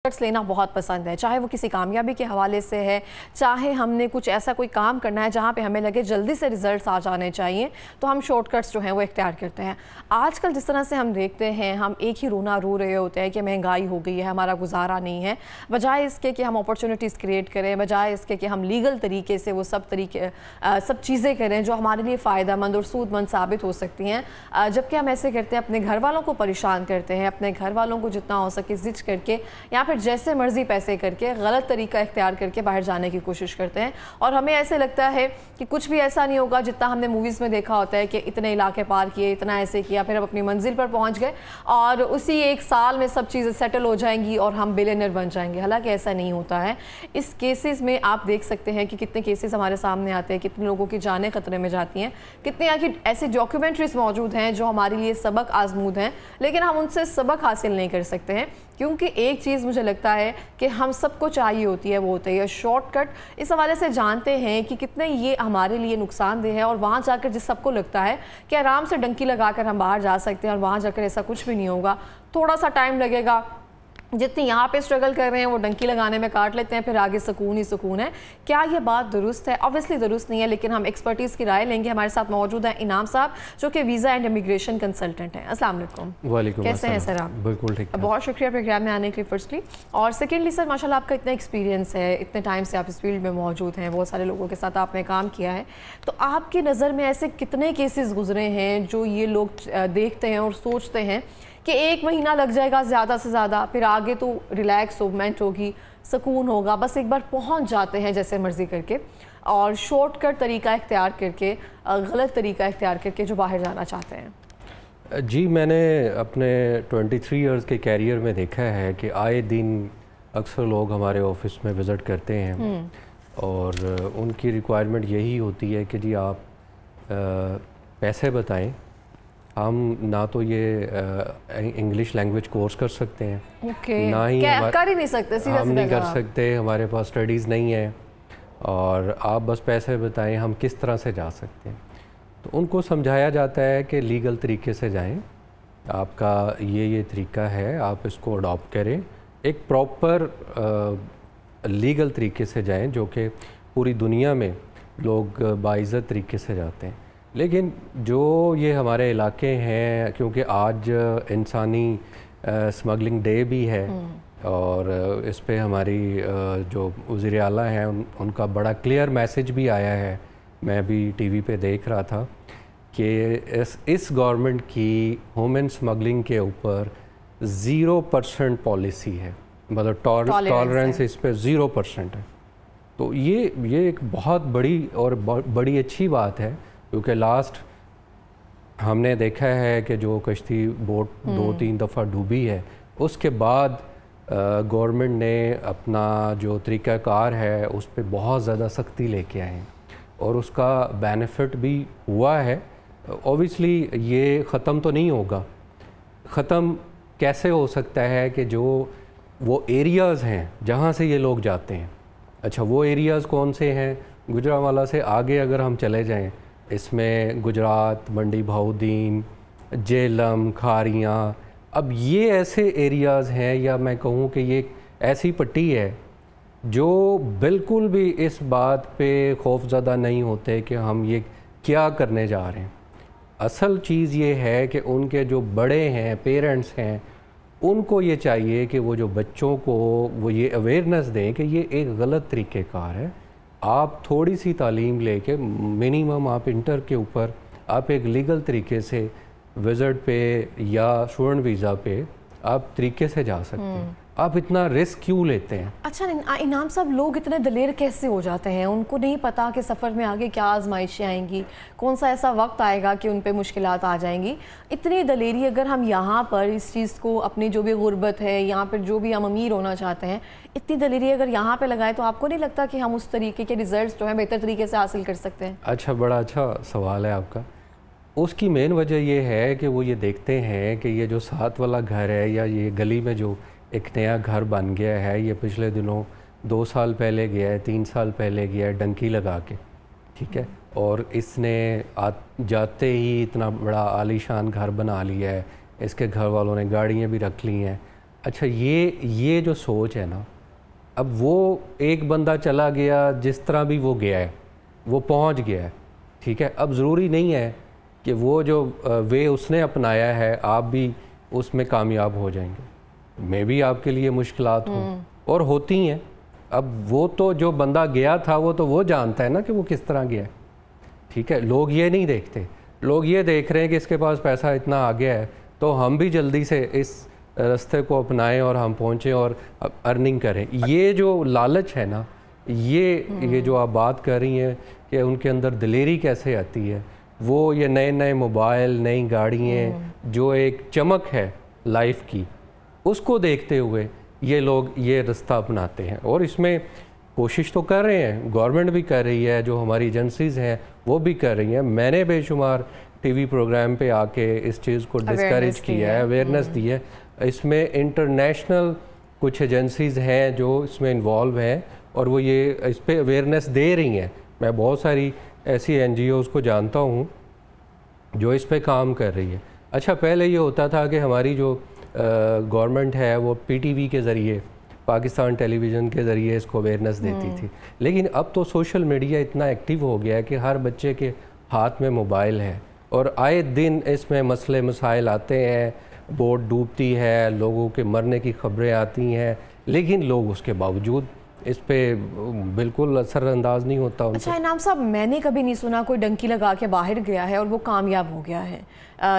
लेना बहुत पसंद है, चाहे वो किसी कामयाबी के हवाले से है, चाहे हमने कुछ ऐसा कोई काम करना है जहाँ पे हमें लगे जल्दी से रिजल्ट्स आ जाने चाहिए, तो हम शॉर्टकट्स जो हैं वो इख्तियार करते हैं। आजकल जिस तरह से हम देखते हैं, हम एक ही रोना रो रहे होते हैं कि महंगाई हो गई है, हमारा गुजारा नहीं है, बजाय इसके कि हम अपॉर्चुनिटीज़ क्रिएट करें, बजाय इसके कि हम लीगल तरीके से वो सब चीज़ें करें जो हमारे लिए फ़ायदेमंद और सूदमंद साबित हो सकती हैं, जबकि हम ऐसे करते हैं, अपने घर वालों को परेशान करते हैं, अपने घर वालों को जितना हो सके जिच करके या फिर जैसे मर्जी पैसे करके गलत तरीका इख्तियार करके बाहर जाने की कोशिश करते हैं। और हमें ऐसे लगता है कि कुछ भी ऐसा नहीं होगा जितना हमने मूवीज़ में देखा होता है कि इतने इलाके पार किए, इतना ऐसे किया, फिर हम अपनी मंजिल पर पहुंच गए और उसी एक साल में सब चीज़ें सेटल हो जाएंगी और हम बिलियनर बन जाएंगे। हालांकि ऐसा नहीं होता है। इस केसेस में आप देख सकते हैं कि कितने केसेस हमारे सामने आते हैं, कितने लोगों की जानें खतरे में जाती हैं, कितने ऐसी डॉक्यूमेंट्रीज मौजूद हैं जो हमारे लिए सबक आजमूद हैं, लेकिन हम उनसे सबक हासिल नहीं कर सकते हैं। क्योंकि एक चीज़ मुझे लगता है कि हम सबको चाहिए होती है, वो होती है शॉर्टकट। इस हवाले से जानते हैं कि कितने ये हमारे लिए नुकसानदेह है और वहाँ जाकर जिस सबको लगता है कि आराम से डंकी लगाकर हम बाहर जा सकते हैं और वहाँ जाकर ऐसा कुछ भी नहीं होगा, थोड़ा सा टाइम लगेगा, जितनी यहाँ पे स्ट्रगल कर रहे हैं वो डंकी लगाने में काट लेते हैं, फिर आगे सुकून ही सुकून है। क्या ये बात दुरुस्त है? ऑब्वियसली दुरुस्त नहीं है, लेकिन हम एक्सपर्टीज़ की राय लेंगे। हमारे साथ मौजूद है इनाम साहब जो कि वीज़ा एंड इमिग्रेशन कंसल्टेंट हैं। अस्सलाम वालेकुम। वालेकुम, कैसे हैं सर आप? बिल्कुल ठीक है। बहुत शुक्रिया प्रोग्राम में आने के लिए फर्स्टली, और सेकेंडली सर माशाल्लाह आपका इतना एक्सपीरियंस है, इतने टाइम से आप इस फील्ड में मौजूद हैं, बहुत सारे लोगों के साथ आपने काम किया है, तो आपकी नज़र में ऐसे कितने केसेस गुजरे हैं जो ये लोग देखते हैं और सोचते हैं कि एक महीना लग जाएगा ज़्यादा से ज़्यादा, फिर आगे तो रिलैक्स मूवमेंट होगी, सुकून होगा, बस एक बार पहुंच जाते हैं जैसे मर्ज़ी करके और शॉर्टकट तरीका इख्तियार करके, गलत तरीका इख्तियार करके जो बाहर जाना चाहते हैं? जी, मैंने अपने 23 इयर्स के कैरियर में देखा है कि आए दिन अक्सर लोग हमारे ऑफिस में विज़िट करते हैं और उनकी रिक्वायरमेंट यही होती है कि जी आप पैसे बताएं, हम ना तो ये इंग्लिश लैंग्वेज कोर्स कर सकते हैं, ना ही कर ही नहीं सकते, हम नहीं कर सकते, हमारे पास स्टडीज़ नहीं है, और आप बस पैसे बताएं हम किस तरह से जा सकते हैं। तो उनको समझाया जाता है कि लीगल तरीके से जाएं, आपका ये तरीका है, आप इसको अडॉप्ट करें, एक प्रॉपर लीगल तरीके से जाएं जो कि पूरी दुनिया में लोग बाइज़्ज़त तरीके से जाते हैं। लेकिन जो ये हमारे इलाके हैं, क्योंकि आज इंसानी स्मगलिंग डे भी है और इस पे हमारी जो वज़ीर आला हैं उनका बड़ा क्लियर मैसेज भी आया है, मैं भी टीवी पे देख रहा था कि इस गवर्नमेंट की ह्यूमन स्मगलिंग के ऊपर 0% पॉलिसी है, मतलब टॉलरेंस इस पे 0% है। तो ये एक बहुत बड़ी और बड़ी अच्छी बात है, क्योंकि लास्ट हमने देखा है कि जो कश्ती बोट 2-3 दफ़ा डूबी है, उसके बाद गवर्नमेंट ने अपना जो तरीक़ाकार है उस पर बहुत ज़्यादा सख्ती लेके आए हैं और उसका बेनिफिट भी हुआ है। ऑब्वियसली ये ख़त्म तो नहीं होगा। ख़त्म कैसे हो सकता है कि जो वो एरियाज़ हैं जहाँ से ये लोग जाते हैं, अच्छा वो एरियाज़ कौन से हैं? गुजरांवाला से आगे अगर हम चले जाएं, इसमें गुजरात, मंडी भाउदीन, जेलम, खारियाँ, अब ये ऐसे एरियाज़ हैं, या मैं कहूँ कि ये ऐसी पट्टी है जो बिल्कुल भी इस बात पे खौफज़दा नहीं होते कि हम ये क्या करने जा रहे हैं। असल चीज़ ये है कि उनके जो बड़े हैं, पेरेंट्स हैं, उनको ये चाहिए कि वो जो बच्चों को वो ये अवेयरनेस दें कि ये एक गलत तरीक़ेकार है। आप थोड़ी सी तालीम लेके, मिनिमम आप इंटर के ऊपर आप एक लीगल तरीके से विज़िट पे या स्टूडेंट वीज़ा पे आप तरीके से जा सकते हैं। आप इतना रिस्क क्यों लेते हैं? अच्छा इनाम साहब, लोग इतने दलेर कैसे हो जाते हैं? उनको नहीं पता कि सफ़र में आगे क्या आजमाइशें आएंगी, कौन सा ऐसा वक्त आएगा कि उन पे मुश्किलात आ जाएंगी। इतनी दलेरी अगर हम यहाँ पर इस चीज़ को, अपनी जो भी गुर्बत है, यहाँ पर जो भी हम अमीर होना चाहते हैं, इतनी दलेरी अगर यहाँ पे लगाए तो आपको नहीं लगता कि हम उस तरीके के रिजल्ट जो है बेहतर तरीके से हासिल कर सकते हैं? अच्छा, बड़ा अच्छा सवाल है आपका। उसकी मेन वजह ये है कि वो ये देखते हैं कि ये जो साथ वाला घर है या ये गली में जो एक नया घर बन गया है, ये पिछले दिनों 2 साल पहले गया है, 3 साल पहले गया है डंकी लगा के, ठीक है, और इसने जाते ही इतना बड़ा आलीशान घर बना लिया है, इसके घर वालों ने गाड़ियाँ भी रख ली हैं, अच्छा, ये जो सोच है ना, अब वो एक बंदा चला गया, जिस तरह भी वो गया है वो पहुंच गया है, ठीक है। अब ज़रूरी नहीं है कि वो जो वे उसने अपनाया है आप भी उसमें कामयाब हो जाएंगे। मे भी आपके लिए मुश्किलात हों और होती हैं। अब वो तो जो बंदा गया था वो जानता है ना कि वो किस तरह गया है, ठीक है। लोग ये नहीं देखते, लोग ये देख रहे हैं कि इसके पास पैसा इतना आ गया है तो हम भी जल्दी से इस रास्ते को अपनाएं और हम पहुँचें और अर्निंग करें। ये जो लालच है ना, ये जो आप बात कर रही हैं कि उनके अंदर दिलेरी कैसे आती है, वो ये नए नए मोबाइल, नई गाड़ियाँ, जो एक चमक है लाइफ की, उसको देखते हुए ये लोग ये रास्ता अपनाते हैं। और इसमें कोशिश तो कर रहे हैं, गवर्नमेंट भी कर रही है, जो हमारी एजेंसीज़ हैं वो भी कर रही हैं। मैंने बेशुमार टीवी प्रोग्राम पे आके इस चीज़ को डिस्करेज किया है, अवेयरनेस दी है। इसमें इंटरनेशनल कुछ एजेंसीज़ हैं जो इसमें इन्वॉल्व हैं और वो ये इस पर अवेयरनेस दे रही हैं। मैं बहुत सारी ऐसी NGOs को जानता हूँ जो इस पे काम कर रही है। अच्छा, पहले ये होता था कि हमारी जो गवर्नमेंट है वो PTV के ज़रिए, पाकिस्तान टेलीविज़न के ज़रिए इसको अवेयरनेस देती थी, लेकिन अब तो सोशल मीडिया इतना एक्टिव हो गया है कि हर बच्चे के हाथ में मोबाइल है और आए दिन इसमें मसले मसाइल आते हैं, बोट डूबती है, लोगों के मरने की खबरें आती हैं, लेकिन लोग उसके बावजूद इस पे बिल्कुल असरअंदाज नहीं होता उनको। अच्छा इनाम साहब, मैंने कभी नहीं सुना कोई डंकी लगा के बाहर गया है और वो कामयाब हो गया है,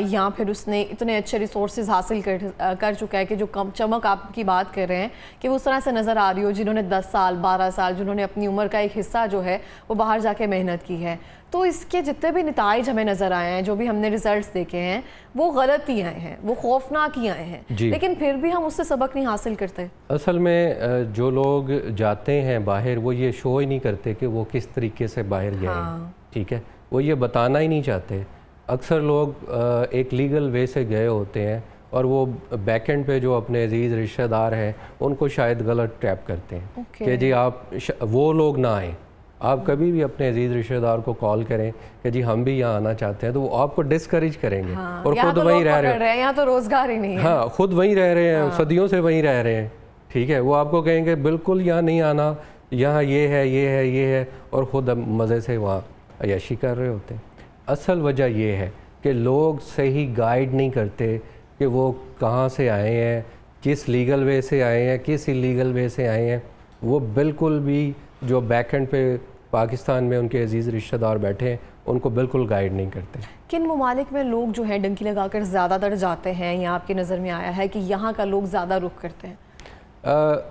या फिर उसने इतने अच्छे रिसोर्सेज हासिल कर चुका है कि जो कम चमक आपकी बात कर रहे हैं कि वो उस तरह से नज़र आ रही हो, जिन्होंने 10 साल 12 साल, जिन्होंने अपनी उम्र का एक हिस्सा जो है वो बाहर जाके मेहनत की है। तो इसके जितने भी नताइज हमें नज़र आए हैं, जो भी हमने रिजल्ट्स देखे हैं, वो गलत ही आए हैं, वो खौफनाक ही आए हैं, लेकिन फिर भी हम उससे सबक नहीं हासिल करते। असल में जो लोग जाते हैं बाहर वो ये शो ही नहीं करते कि वो किस तरीके से बाहर गए हैं, ठीक है, वो ये बताना ही नहीं चाहते। अक्सर लोग एक लीगल वे से गए होते हैं और वो बैक एंड पे जो अपने अजीज़ रिश्तेदार हैं उनको शायद गलत ट्रैप करते हैं कि जी आप वो लोग ना आएँ। आप कभी भी अपने अजीज़ रिश्तेदार को कॉल करें कि जी हम भी यहाँ आना चाहते हैं, तो वो आपको डिस्करेज करेंगे। और खुद वहीं रह रहे हैं, यहाँ तो रोज़गार ही नहीं है। हाँ, खुद वहीं रह रहे हैं, सदियों से वहीं रह रहे हैं, ठीक है। वो आपको कहेंगे बिल्कुल यहाँ नहीं आना, यहाँ ये है ये है ये है, और ख़ुद मज़े से वहाँ अय्याशी कर रहे होते हैं। असल वजह ये है कि लोग सही गाइड नहीं करते कि वो कहाँ से आए हैं, किस लीगल वे से आए हैं, किस इलीगल वे से आए हैं। वो बिल्कुल भी जो बैक एंड पे पाकिस्तान में उनके अजीज़ रिश्तेदार बैठे हैं उनको बिल्कुल गाइड नहीं करते। किन ममालिक में लोग जो है डंकी लगाकर ज़्यादातर जाते हैं, या आपकी नज़र में आया है कि यहाँ का लोग ज़्यादा रुख करते हैं?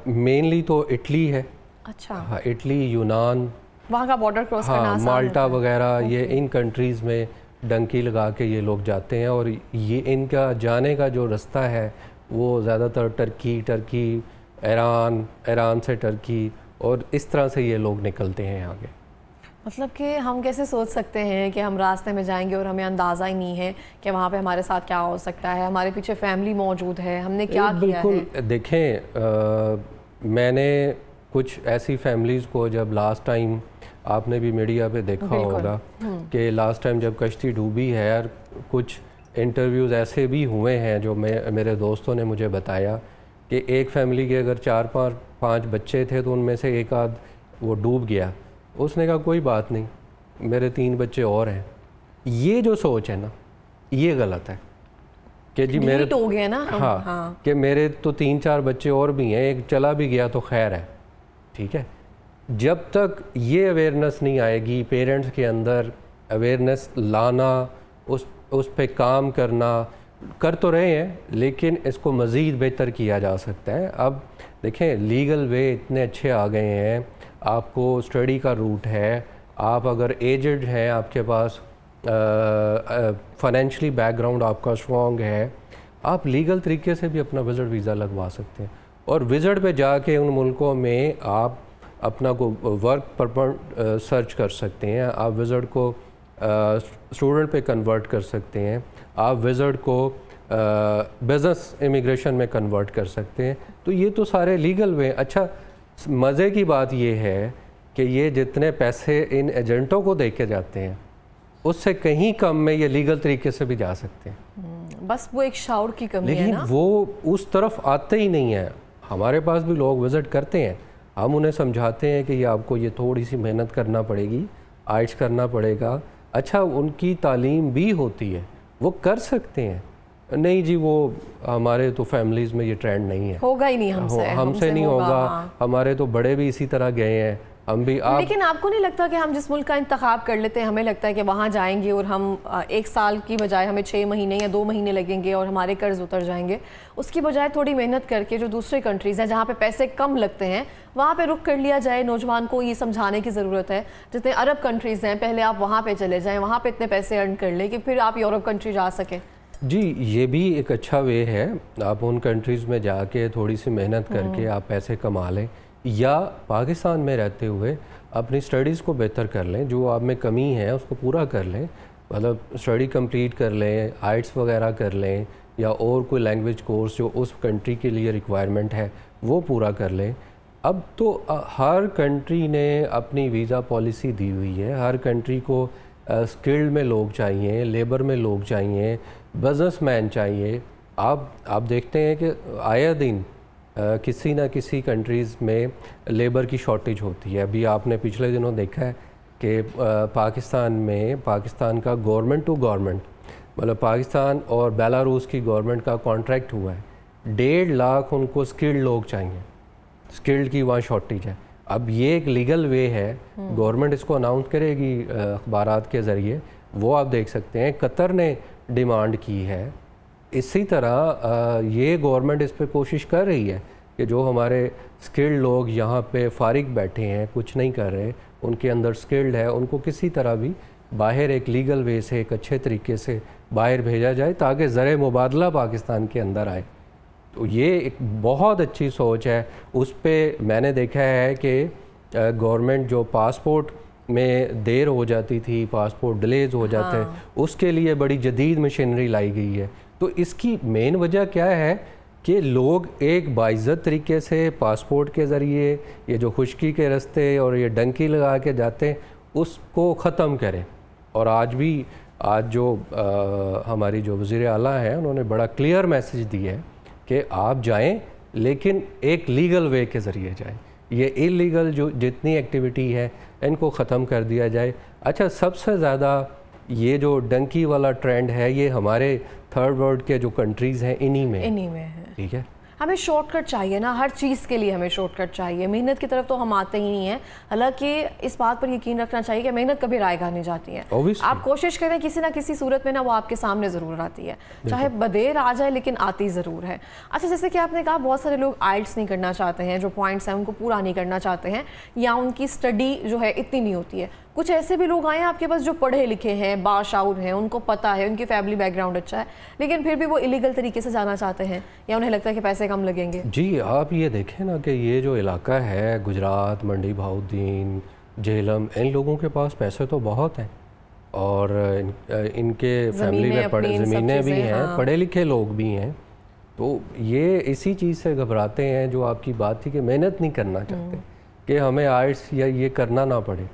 मेनली तो इटली है। अच्छा। हाँ, इटली, यूनान, वहाँ का बॉर्डर क्रॉस करना आसान माल्टा वगैरह, ये इन कंट्रीज़ में डंकी लगा के ये लोग जाते हैं। और ये इनका जाने का जो रास्ता है वो ज़्यादातर टर्की, ईरान से टर्की, और इस तरह से ये लोग निकलते हैं आगे। मतलब कि हम कैसे सोच सकते हैं कि हम रास्ते में जाएंगे और हमें अंदाज़ा ही नहीं है कि वहाँ पे हमारे साथ क्या हो सकता है, हमारे पीछे फैमिली मौजूद है, हमने क्या किया है। बिल्कुल, देखें मैंने कुछ ऐसी फैमिलीज़ को, जब लास्ट टाइम आपने भी मीडिया पे देखा होगा कि लास्ट टाइम जब कश्ती डूबी है, और कुछ इंटरव्यूज़ ऐसे भी हुए हैं जो मेरे दोस्तों ने मुझे बताया कि एक फैमिली के अगर 4-5 बच्चे थे तो उनमें से एक आध वो डूब गया। उसने कहा कोई बात नहीं, मेरे 3 बच्चे और हैं। ये जो सोच है ना, ये गलत है कि जी मेरे हो गया ना। हाँ, कि मेरे तो 3-4 बच्चे और भी हैं, एक चला भी गया तो खैर है, ठीक है। जब तक ये अवेयरनेस नहीं आएगी, पेरेंट्स के अंदर अवेयरनेस लाना, उस पे काम करना, कर तो रहे हैं, लेकिन इसको मज़ीद बेहतर किया जा सकता है। अब देखें, लीगल वे इतने अच्छे आ गए हैं, आपको स्टडी का रूट है, आप अगर एजेड हैं, आपके पास फाइनेंशियली बैकग्राउंड आपका स्ट्रॉन्ग है, आप लीगल तरीके से भी अपना विज़िट वीज़ा लगवा सकते हैं। और विज़िट पे जाके उन मुल्कों में आप अपना को वर्क परमिट सर्च कर सकते हैं, आप विज़िट को स्टूडेंट पे कन्वर्ट कर सकते हैं, आप विज़िट को बिज़नेस इमिग्रेशन में कन्वर्ट कर सकते हैं। तो ये तो सारे लीगल वे। अच्छा, मज़े की बात ये है कि ये जितने पैसे इन एजेंटों को दे के जाते हैं उससे कहीं कम में ये लीगल तरीके से भी जा सकते हैं। बस वो एक शौर की कमी है लेकिन ना। वो उस तरफ आते ही नहीं है। हमारे पास भी लोग विज़िट करते हैं, हम उन्हें समझाते हैं कि ये आपको ये थोड़ी सी मेहनत करना पड़ेगी, आइट्स करना पड़ेगा। अच्छा, उनकी तालीम भी होती है, वो कर सकते हैं। नहीं जी, वो हमारे तो फैमिलीज़ में ये ट्रेंड नहीं है, होगा ही नहीं हमसे नहीं होगा। हाँ। हमारे तो बड़े भी इसी तरह गए हैं, हम भी। लेकिन आपको नहीं लगता कि हम जिस मुल्क का इंतखाब कर लेते हैं, हमें लगता है कि वहाँ जाएंगे और हम 1 साल की बजाय हमें 6 महीने या 2 महीने लगेंगे और हमारे कर्ज उतर जाएंगे, उसकी बजाय थोड़ी मेहनत करके जो दूसरे कंट्रीज़ हैं जहाँ पे पैसे कम लगते हैं वहाँ पे रुक कर लिया जाए। नौजवान को ये समझाने की ज़रूरत है, जितने अरब कंट्रीज़ हैं पहले आप वहाँ पर चले जाएँ, वहाँ पर इतने पैसे अर्न कर लें कि फिर आप यूरोप कंट्री जा सकें। जी, ये भी एक अच्छा वे है। आप उन कंट्रीज़ में जाके थोड़ी सी मेहनत करके आप पैसे कमा लें, या पाकिस्तान में रहते हुए अपनी स्टडीज़ को बेहतर कर लें, जो आप में कमी है उसको पूरा कर लें। मतलब स्टडी कंप्लीट कर लें, आइट्स वगैरह कर लें, या और कोई लैंग्वेज कोर्स जो उस कंट्री के लिए रिक्वायरमेंट है वो पूरा कर लें। अब तो हर कंट्री ने अपनी वीज़ा पॉलिसी दी हुई है। हर कंट्री को स्किल्ड में लोग चाहिए, लेबर में लोग चाहिए, बिजनेसमैन चाहिए। आप देखते हैं कि आया दिन किसी ना किसी कंट्रीज़ में लेबर की शॉर्टेज होती है। अभी आपने पिछले दिनों देखा है कि पाकिस्तान में, पाकिस्तान का गवर्नमेंट टू गवर्नमेंट, मतलब पाकिस्तान और बेलारूस की गवर्नमेंट का कॉन्ट्रैक्ट हुआ है, 1.5 लाख उनको स्किल्ड लोग चाहिए। स्किल्ड की वहाँ शॉर्टेज है। अब ये एक लीगल वे है, गवर्नमेंट इसको अनाउंस करेगी अखबारात के ज़रिए, वो आप देख सकते हैं। कतर ने डिमांड की है। इसी तरह ये गवर्नमेंट इस पे कोशिश कर रही है कि जो हमारे स्किल्ड लोग यहाँ पे फारिग बैठे हैं, कुछ नहीं कर रहे, उनके अंदर स्किल्ड है, उनको किसी तरह भी बाहर एक लीगल वे से, एक अच्छे तरीके से बाहर भेजा जाए ताकि ज़र मुबादला पाकिस्तान के अंदर आए। तो ये एक बहुत अच्छी सोच है। उस पर मैंने देखा है कि गवर्नमेंट जो पासपोर्ट में देर हो जाती थी, पासपोर्ट डिलेज हो जाते हैं, उसके लिए बड़ी जदीद मशीनरी लाई गई है। तो इसकी मेन वजह क्या है कि लोग एक बाइज़्ज़त तरीके से पासपोर्ट के ज़रिए ये जो खुशकी के रास्ते और ये डंकी लगा के जाते हैं उसको ख़त्म करें। और आज जो हमारी जो वज़ीर आला है उन्होंने बड़ा क्लियर मैसेज दिया है कि आप जाएं लेकिन एक लीगल वे के ज़रिए जाएं। ये इलीगल जो जितनी एक्टिविटी है इनको ख़त्म कर दिया जाए। अच्छा, सबसे ज़्यादा ये जो डंकी वाला ट्रेंड है ये हमारे थर्ड वर्ल्ड के जो कंट्रीज़ हैं इन्हीं में है। ठीक है, हमें शॉर्टकट चाहिए ना, हर चीज़ के लिए हमें शॉर्टकट चाहिए। मेहनत की तरफ तो हम आते ही नहीं हैं। हालांकि इस बात पर यकीन रखना चाहिए कि मेहनत कभी रायगा नहीं जाती है। आप कोशिश करें किसी ना किसी सूरत में ना वो आपके सामने ज़रूर आती है, चाहे बदेर आ जाए लेकिन आती ज़रूर है। अच्छा, जैसे कि आपने कहा बहुत सारे लोग आइल्स नहीं करना चाहते हैं, जो पॉइंट्स हैं उनको पूरा नहीं करना चाहते हैं, या उनकी स्टडी जो है इतनी नहीं होती है। कुछ ऐसे भी लोग आए हैं आपके पास जो पढ़े लिखे हैं, बाशाऊर हैं, उनको पता है, उनकी फैमिली बैकग्राउंड अच्छा है, लेकिन फिर भी वो इलीगल तरीके से जाना चाहते हैं या उन्हें लगता है कि पैसे कम लगेंगे। जी, आप ये देखें ना कि ये जो इलाका है गुजरात, मंडी बहाउद्दीन, झेलम, इन लोगों के पास पैसे तो बहुत हैं और इनके फैमिली में ज़मीनें भी हैं, पढ़े लिखे लोग भी हैं। तो ये इसी चीज़ से घबराते हैं जो आपकी बात थी कि मेहनत नहीं करना चाहते, कि हमें आर्ट्स या ये करना ना पड़े।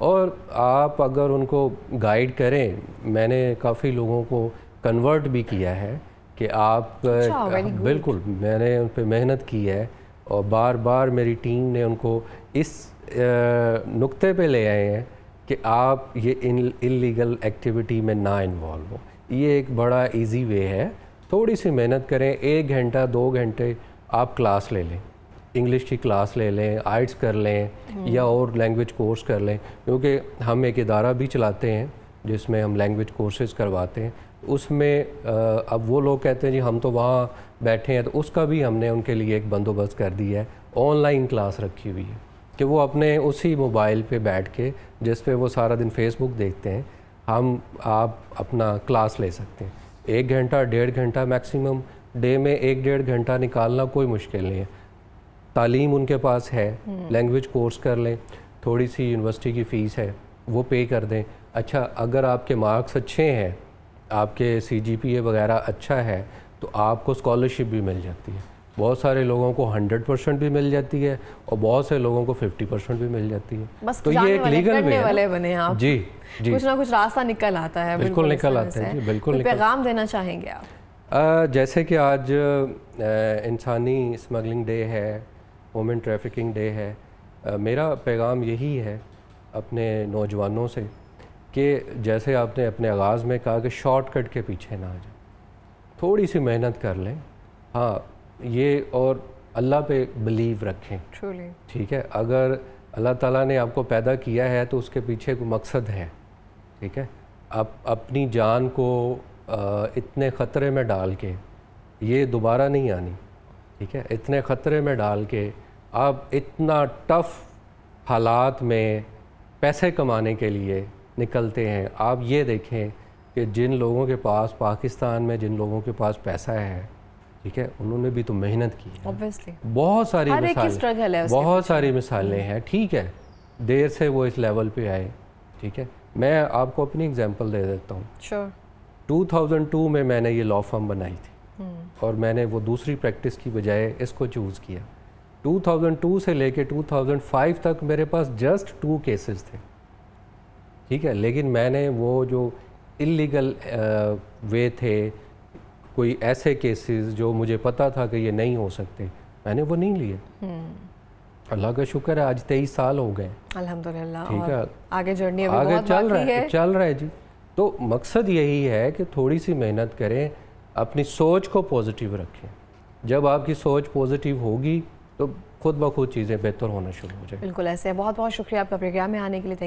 और आप अगर उनको गाइड करें, मैंने काफ़ी लोगों को कन्वर्ट भी किया है कि आप बिल्कुल, मैंने उन पर मेहनत की है और बार बार मेरी टीम ने उनको इस नुक्ते पे ले आए हैं कि आप ये इलीगल एक्टिविटी में ना इन्वॉल्व हो। ये एक बड़ा इजी वे है, थोड़ी सी मेहनत करें, 1 घंटा 2 घंटे आप क्लास ले लें, इंग्लिश की क्लास ले लें, आइट्स कर लें या और लैंग्वेज कोर्स कर लें, क्योंकि हम एक इदारा भी चलाते हैं जिसमें हम लैंग्वेज कोर्सेज़ करवाते हैं। उसमें अब वो लोग कहते हैं जी हम तो वहाँ बैठे हैं, तो उसका भी हमने उनके लिए एक बंदोबस्त कर दिया है। ऑनलाइन क्लास रखी हुई है कि वो अपने उसी मोबाइल पे बैठ के, जिस पे वो सारा दिन फेसबुक देखते हैं, आप अपना क्लास ले सकते हैं। 1 घंटा 1.5 घंटा मैक्सिमम डे में 1-1.5 घंटा निकालना कोई मुश्किल नहीं है। तालीम उनके पास है, लैंग्वेज कोर्स कर लें, थोड़ी सी यूनिवर्सिटी की फ़ीस है वो पे कर दें। अच्छा, अगर आपके मार्क्स अच्छे हैं, आपके CGPA वगैरह अच्छा है, तो आपको स्कॉलरशिप भी मिल जाती है। बहुत सारे लोगों को 100% भी मिल जाती है और बहुत से लोगों को 50% भी मिल जाती है। बस तो ये एक लीगल वे वाले बने आप। जी जी, कुछ ना कुछ रास्ता निकल आता है। बिल्कुल निकल आता है जी, बिल्कुल। पैगाम देना चाहेंगे आप? जैसे कि आज इंसानी स्मगलिंग डे है, वुमेन ट्रैफिकिंग डे है, मेरा पैगाम यही है अपने नौजवानों से कि जैसे आपने अपने आगाज़ में कहा कि शॉर्टकट के पीछे ना आ जाए, थोड़ी सी मेहनत कर लें। हाँ, ये और अल्लाह पे बिलीव रखें। ट्रूली ठीक है, अगर अल्लाह ताला ने आपको पैदा किया है तो उसके पीछे कोई मकसद है। ठीक है, आप अपनी जान को इतने ख़तरे में डाल के, ये दोबारा नहीं आनी। ठीक है, इतने ख़तरे में डाल के आप इतना टफ़ हालात में पैसे कमाने के लिए निकलते हैं। आप ये देखें कि जिन लोगों के पास, पाकिस्तान में जिन लोगों के पास पैसा है, ठीक है, उन्होंने भी तो मेहनत की है। ऑब्वियसली बहुत सारी मिसालें, बहुत सारी मिसालें हैं। ठीक है, देर से वो इस लेवल पे आए। ठीक है, मैं आपको अपनी एग्जांपल दे देता हूँ। श्योर। 2002 में मैंने ये लॉ फर्म बनाई थी और मैंने वो दूसरी प्रैक्टिस की बजाय इसको चूज़ किया। 2002 से लेके 2005 तक मेरे पास जस्ट 2 केसेस थे। ठीक है, लेकिन मैंने वो जो इलीगल वे थे, कोई ऐसे केसेस जो मुझे पता था कि ये नहीं हो सकते, मैंने वो नहीं लिए। अल्लाह का शुक्र है, आज 23 साल हो गए अल्हम्दुलिल्लाह। ठीक है, आगे जर्नी आगे चल रहा है जी। तो मकसद यही है कि थोड़ी सी मेहनत करें, अपनी सोच को पॉजिटिव रखें। जब आपकी सोच पॉजिटिव होगी तो खुद ब खुद चीज़ें बेहतर होना शुरू हो जाए। बिल्कुल ऐसे है। बहुत बहुत शुक्रिया आपका प्रोग्राम में आने के लिए।